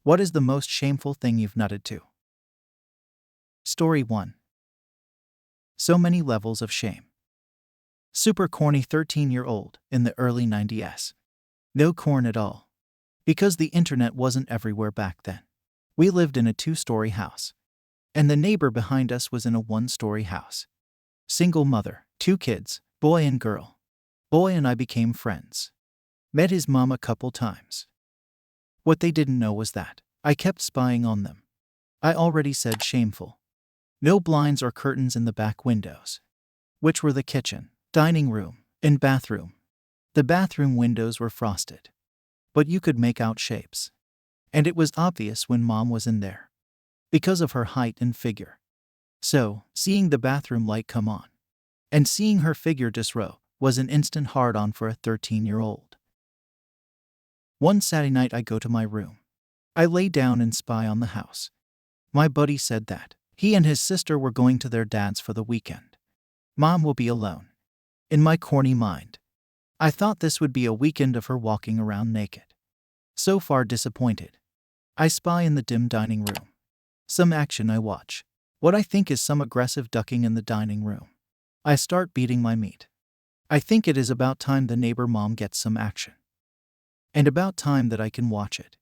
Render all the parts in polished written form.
What is the most shameful thing you've nutted to? Story 1. So many levels of shame. Super corny 13-year-old in the early 90s. No corn at all. Because the internet wasn't everywhere back then. We lived in a 2-story house. And the neighbor behind us was in a 1-story house. Single mother, 2 kids, boy and girl. Boy and I became friends. Met his mom a couple times. What they didn't know was that I kept spying on them. I already said shameful. No blinds or curtains in the back windows, which were the kitchen, dining room, and bathroom. The bathroom windows were frosted, but you could make out shapes. And it was obvious when Mom was in there, because of her height and figure. So, seeing the bathroom light come on, and seeing her figure disrobe, was an instant hard-on for a 13-year-old. One Saturday night I go to my room. I lay down and spy on the house. My buddy said that he and his sister were going to their dad's for the weekend. Mom will be alone. In my corny mind, I thought this would be a weekend of her walking around naked. So far disappointed. I spy in the dim dining room. Some action I watch. What I think is some aggressive ducking in the dining room. I start beating my meat. I think it is about time the neighbor mom gets some action. And about time that I can watch it.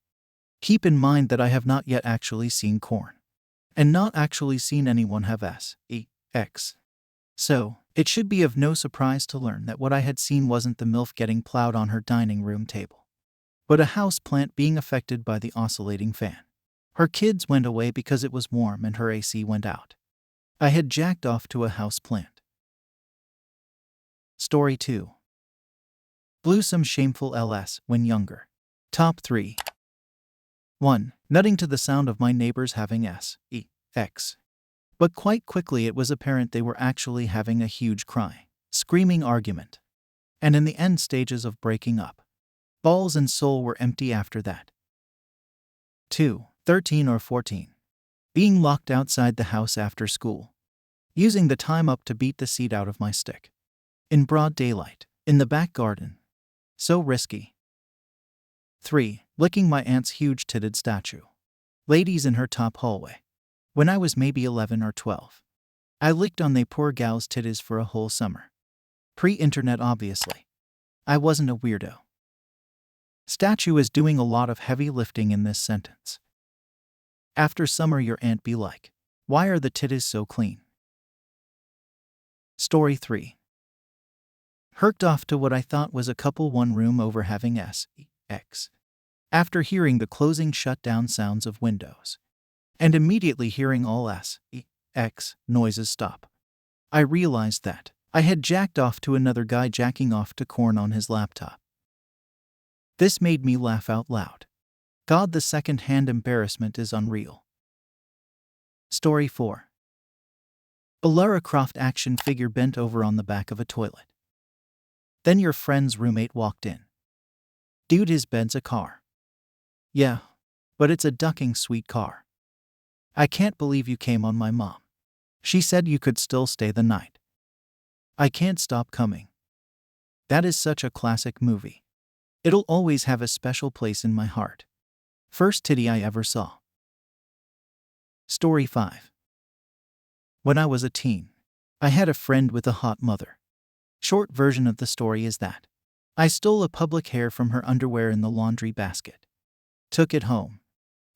Keep in mind that I have not yet actually seen corn. And not actually seen anyone have sex. So, it should be of no surprise to learn that what I had seen wasn't the MILF getting plowed on her dining room table, but a houseplant being affected by the oscillating fan. Her kids went away because it was warm and her AC went out. I had jacked off to a houseplant. Story 2. Blew some shameful LS when younger. Top 3. 1. Nutting to the sound of my neighbors having sex. But quite quickly it was apparent they were actually having a huge screaming argument. And in the end stages of breaking up. Balls and soul were empty after that. 2. 13 or 14. Being locked outside the house after school. Using the time up to beat the seat out of my stick. In broad daylight. In the back garden. So risky. 3. Licking my aunt's huge-titted statue. Ladies in her top hallway. When I was maybe 11 or 12. I licked on they poor gal's titties for a whole summer. Pre-internet obviously. I wasn't a weirdo. Statue is doing a lot of heavy lifting in this sentence. After summer your aunt be like, why are the titties so clean? Story 3. Herked off to what I thought was a couple one room over having sex. After hearing the closing shutdown sounds of windows. And immediately hearing all sex noises stop. I realized that I had jacked off to another guy jacking off to corn on his laptop. This made me laugh out loud. God, the second-hand embarrassment is unreal. Story 4. A Lara Croft action figure bent over on the back of a toilet. Then your friend's roommate walked in. Dude, his bed's a car. Yeah, but it's a ducking sweet car. I can't believe you came on my mom. She said you could still stay the night. I can't stop coming. That is such a classic movie. It'll always have a special place in my heart. First titty I ever saw. Story 5. When I was a teen, I had a friend with a hot mother. Short version of the story is that I stole a public hair from her underwear in the laundry basket, took it home,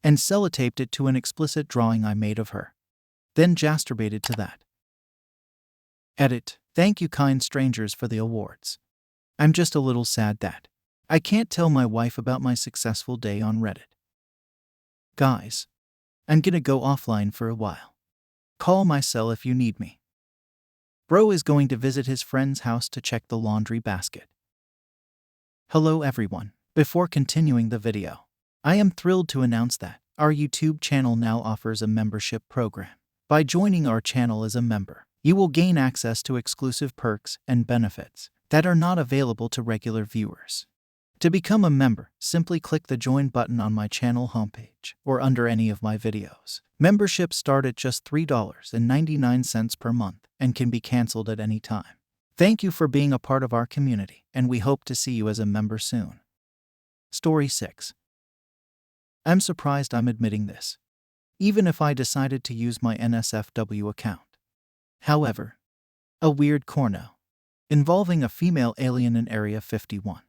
and sellotaped it to an explicit drawing I made of her. Then masturbated to that. Edit. Thank you kind strangers for the awards. I'm just a little sad that I can't tell my wife about my successful day on Reddit. Guys, I'm gonna go offline for a while. Call my cell if you need me. Bro is going to visit his friend's house to check the laundry basket. Hello everyone. Before continuing the video, I am thrilled to announce that our YouTube channel now offers a membership program. By joining our channel as a member, you will gain access to exclusive perks and benefits that are not available to regular viewers. To become a member, simply click the join button on my channel homepage or under any of my videos. Memberships start at just $3.99 per month and can be canceled at any time. Thank you for being a part of our community, and we hope to see you as a member soon. Story 6. I'm surprised I'm admitting this, even if I decided to use my NSFW account. However, a weird corno involving a female alien in Area 51.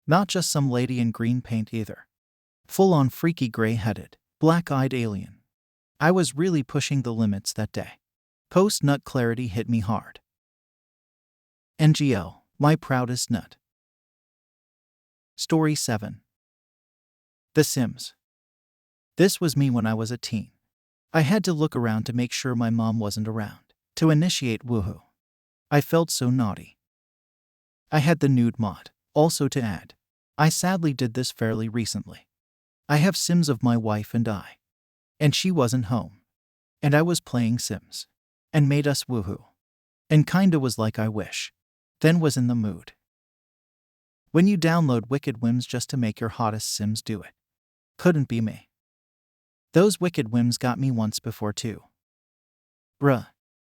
Not just some lady in green paint either. Full-on freaky gray-headed, black-eyed alien. I was really pushing the limits that day. Post-nut clarity hit me hard. NGO, my proudest nut. Story 7. The Sims. This was me when I was a teen. I had to look around to make sure my mom wasn't around to initiate woohoo. I felt so naughty. I had the nude mod. Also to add, I sadly did this fairly recently. I have Sims of my wife and I. And she wasn't home. And I was playing Sims. And made us woohoo. And kinda was like I wish. Then was in the mood. When you download Wicked Whims just to make your hottest Sims do it. Couldn't be me. Those Wicked Whims got me once before too. Bruh.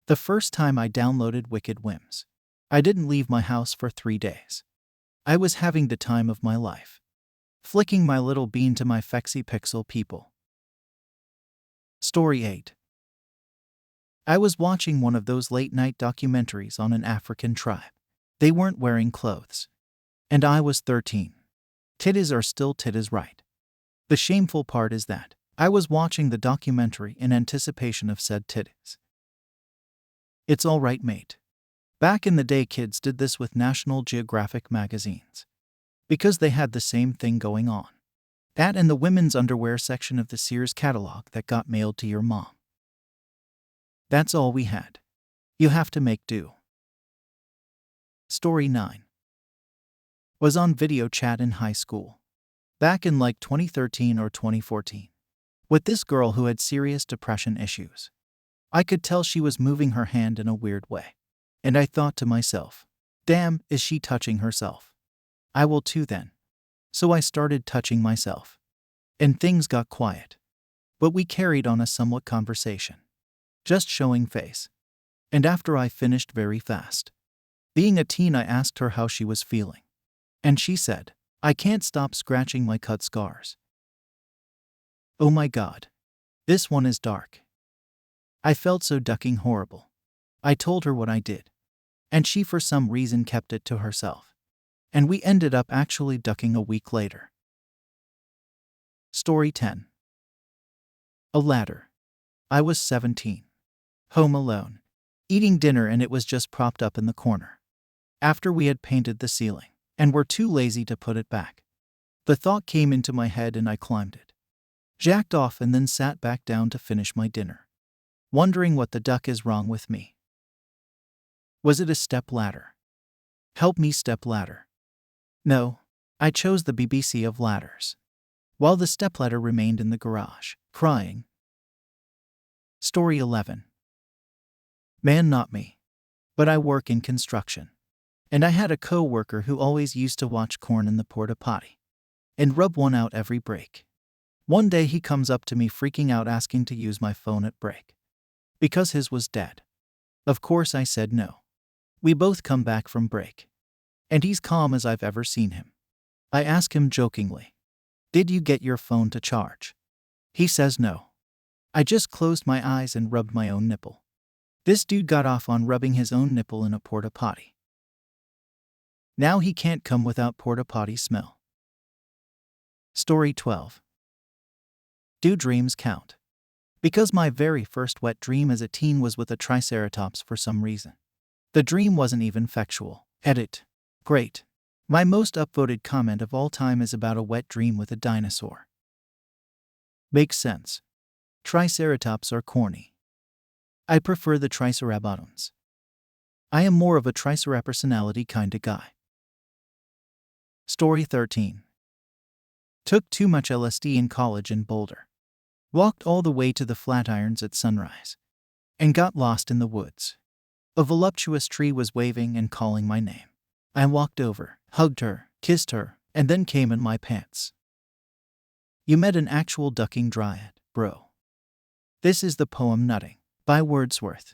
The first time I downloaded Wicked Whims, I didn't leave my house for 3 days. I was having the time of my life. Flicking my little bean to my fexy pixel people. Story 8. I was watching one of those late-night documentaries on an African tribe. They weren't wearing clothes. And I was 13. Titties are still titties, right? The shameful part is that I was watching the documentary in anticipation of said titties. It's all right, mate. Back in the day, kids did this with National Geographic magazines. Because they had the same thing going on. That and the women's underwear section of the Sears catalog that got mailed to your mom. That's all we had. You have to make do. Story 9. Was on video chat in high school. Back in like 2013 or 2014. With this girl who had serious depression issues. I could tell she was moving her hand in a weird way. And I thought to myself, damn, is she touching herself? I will too then. So I started touching myself. And things got quiet. But we carried on a somewhat conversation. Just showing face. And after I finished very fast. Being a teen, I asked her how she was feeling. And she said, I can't stop scratching my cut scars. Oh my god. This one is dark. I felt so ducking horrible. I told her what I did. And she for some reason kept it to herself. And we ended up actually ducking a week later. Story 10. A ladder. I was 17. Home alone. Eating dinner, and it was just propped up in the corner. After we had painted the ceiling, and were too lazy to put it back. The thought came into my head and I climbed it. Jacked off and then sat back down to finish my dinner. Wondering what the duck is wrong with me. Was it a step ladder? Help me, step ladder. No, I chose the BBC of ladders. While the stepladder remained in the garage, crying. Story 11. Man, not me. But I work in construction. And I had a co-worker who always used to watch Corn in the porta potty. And rub one out every break. One day he comes up to me freaking out asking to use my phone at break. Because his was dead. Of course I said no. We both come back from break. And he's calm as I've ever seen him. I ask him jokingly, did you get your phone to charge? He says no. I just closed my eyes and rubbed my own nipple. This dude got off on rubbing his own nipple in a porta potty. Now he can't come without porta potty smell. Story 12. Do dreams count? Because my very first wet dream as a teen was with a triceratops for some reason. The dream wasn't even factual. Edit. Great. My most upvoted comment of all time is about a wet dream with a dinosaur. Makes sense. Triceratops are corny. I prefer the triceratops. I am more of a triceratops-personality kinda guy. Story 13. Took too much LSD in college in Boulder. Walked all the way to the Flatirons at sunrise. And got lost in the woods. A voluptuous tree was waving and calling my name. I walked over, hugged her, kissed her, and then came in my pants. You met an actual ducking dryad, bro. This is the poem Nutting, by Wordsworth.